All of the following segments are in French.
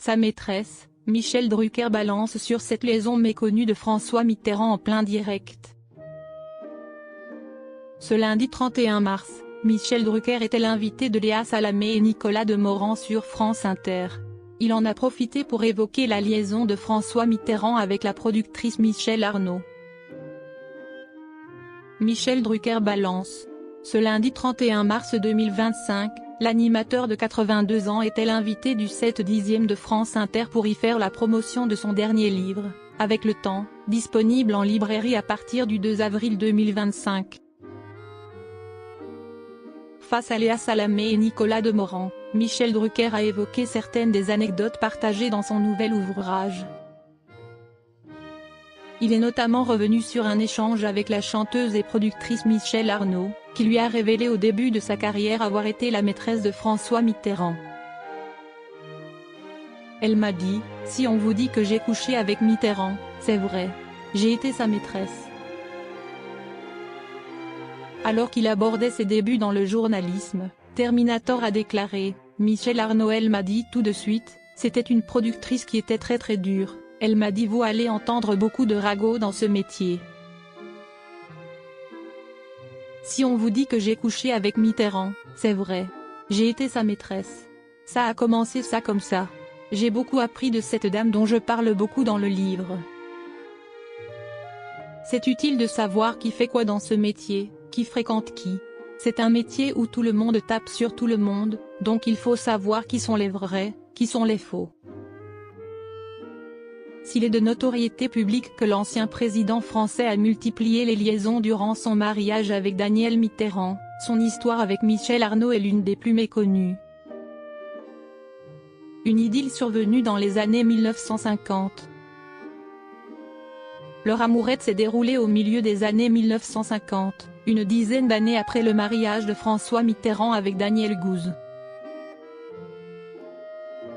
Sa maîtresse, Michel Drucker balance sur cette liaison méconnue de François Mitterrand en plein direct. Ce lundi 31 mars, Michel Drucker était l'invité de Léa Salamé et Nicolas Demorand sur France Inter. Il en a profité pour évoquer la liaison de François Mitterrand avec la productrice Michèle Arnaud. Michel Drucker balance. Ce lundi 31 mars 2025, l'animateur de 82 ans était l'invité du 7/10 de France Inter pour y faire la promotion de son dernier livre, Avec le temps, disponible en librairie à partir du 2 avril 2025. Face à Léa Salamé et Nicolas Demorand, Michel Drucker a évoqué certaines des anecdotes partagées dans son nouvel ouvrage. Il est notamment revenu sur un échange avec la chanteuse et productrice Michèle Arnaud, qui lui a révélé au début de sa carrière avoir été la maîtresse de François Mitterrand. Elle m'a dit, si on vous dit que j'ai couché avec Mitterrand, c'est vrai. J'ai été sa maîtresse. Alors qu'il abordait ses débuts dans le journalisme, Terminator a déclaré, Michèle Arnaud elle m'a dit tout de suite, c'était une productrice qui était très dure, elle m'a dit vous allez entendre beaucoup de ragots dans ce métier. Si on vous dit que j'ai couché avec Mitterrand, c'est vrai. J'ai été sa maîtresse. Ça a commencé ça comme ça. J'ai beaucoup appris de cette dame dont je parle beaucoup dans le livre. C'est utile de savoir qui fait quoi dans ce métier, qui fréquente qui. C'est un métier où tout le monde tape sur tout le monde, donc il faut savoir qui sont les vrais, qui sont les faux. S'il est de notoriété publique que l'ancien président français a multiplié les liaisons durant son mariage avec Danielle Mitterrand, son histoire avec Michèle Arnaud est l'une des plus méconnues. Une idylle survenue dans les années 1950. Leur amourette s'est déroulée au milieu des années 1950, une dizaine d'années après le mariage de François Mitterrand avec Danielle Gouze.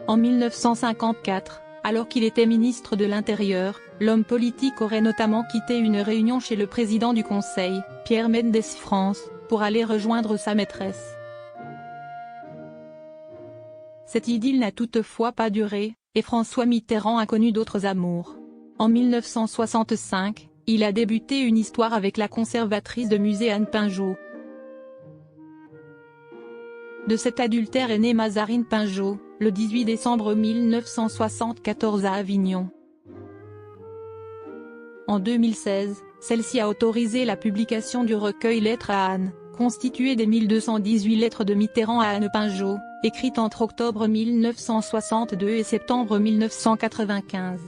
En 1954, alors qu'il était ministre de l'Intérieur, l'homme politique aurait notamment quitté une réunion chez le président du Conseil, Pierre Mendès France, pour aller rejoindre sa maîtresse. Cette idylle n'a toutefois pas duré, et François Mitterrand a connu d'autres amours. En 1965, il a débuté une histoire avec la conservatrice de musée Anne Pinjot. De cet adultère est née Mazarine Pinjot, le 18 décembre 1974 à Avignon. En 2016, celle-ci a autorisé la publication du recueil Lettres à Anne, constitué des 1218 lettres de Mitterrand à Anne Pinjot, écrites entre octobre 1962 et septembre 1995.